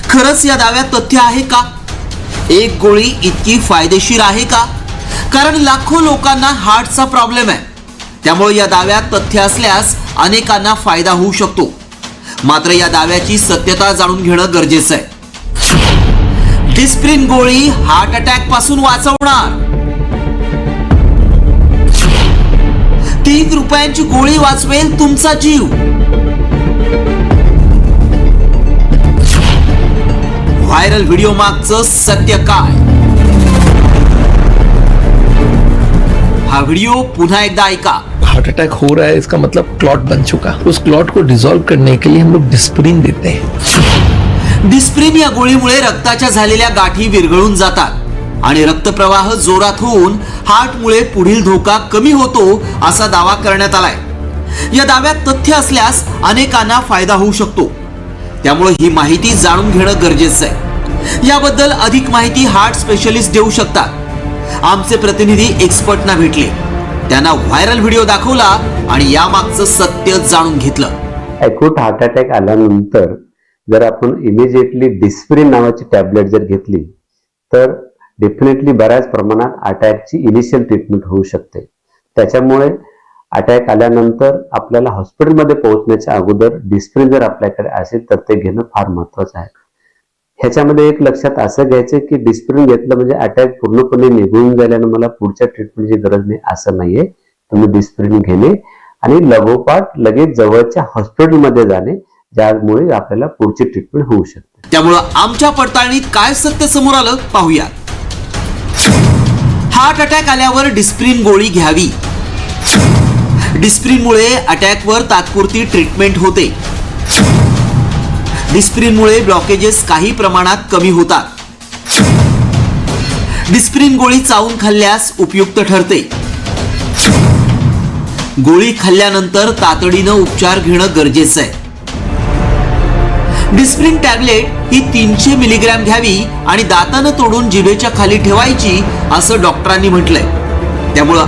खरंच या दाव्यात तथ्य आहे का? एक गोळी इतकी फायदेशीर आहे का? कारण लाखो लोकांना हार्टचा प्रॉब्लेम आहे. त्यामुळे या दाव्यात तथ्य असल्यास अनेकांना फायदा होऊ शकतो. मात्र या दाव्याची सत्यता जाणून घेणं गरजेचं आहे. डिस्प्रिन गोळी हार्ट अटॅक पासून वाचवणार. 3 रुपयांची गोळी वाचवेल तुमचा जीव. व्हायरल व्हिडिओ मागचं सत्य काय? हा व्हिडिओ पुन्हा एकदा ऐका. हार्ट अटैक हो रहा है इसका मतलब क्लॉट बन चुका. उस क्लॉट को डिसॉल्व करने के लिए हम लोग डिस्प्रिन देते हैं. डिस्प्रिन या गोळीमुळे रक्ताच्या झालेल्या गाठी विरघळून जातात आणि रक्तप्रवाह जोरात होऊन हार्टमुळे पुढील धोका कमी होतो असा दावा करण्यात आलाय. या दाव्यात तथ्य असल्यास अनेकांना फायदा होऊ शकतो. त्यामुळे ही माहिती जाणून घेणं गरजेचं आहे. याबद्दल अधिक माहिती हार्ट स्पेशलिस्ट देऊ शकतात. आमचे प्रतिनिधी एक्सपर्टना भेटले, त्यांना व्हायरल व्हिडिओ दाखवला आणि यामागचं सत्य जाणून घेतलं. अॅक्यूट हार्ट अटॅक आल्यानंतर जर आपण इमिजिएटली डिस्प्रिन नावाची टॅबलेट जर घेतली तर डेफिनेटली बऱ्याच प्रमाणात अटॅकची इनिशियल ट्रीटमेंट होऊ शकते. त्याच्यामुळे अटॅक आल्यानंतर आपल्याला हॉस्पिटलमध्ये पोहोचण्याच्या अगोदर डिस्प्रिन जर आपल्याकडे असेल तर ते घेणं फार महत्वाचं आहे. ह्याच्यामध्ये एक लक्षात असं घ्यायचं की डिस्प्रिन घेतलं म्हणजे अटॅक पूर्णपणे निघून गेल्यानं मला पुढच्या ट्रीटमेंटची गरज नाही असं नाहीये. तुम्ही डिस्प्रिन घेणे आणि लगोपाठ लगेच जवळच्या हॉस्पिटलमध्ये जाणे, ज्यामुळे आपल्याला पुढची ट्रीटमेंट होऊ शकते. त्यामुळं आमच्या पडताळणीत काय सत्य समोर आलं पाहूया. हार्ट अटॅक आल्यावर डिस्प्रिन गोळी घ्यावी. डिस्प्रिनमुळे अटॅकवर तात्पुरती ट्रीटमेंट होते. डिस्प्रिनमुळे ब्लॉकेजेस काही प्रमाणात कमी होतात. डिस्प्रिन गोळी चावून खाल्ल्यास उपयुक्त ठरते. गोळी खाल्ल्यानंतर तातडीनं उपचार घेणं गरजेचं आहे. डिस्प्रिन टॅबलेट ही 300 मिलीग्रॅम घ्यावी आणि दातानं तोडून जिभेच्या खाली ठेवायची असं डॉक्टरांनी म्हटलंय. त्यामुळं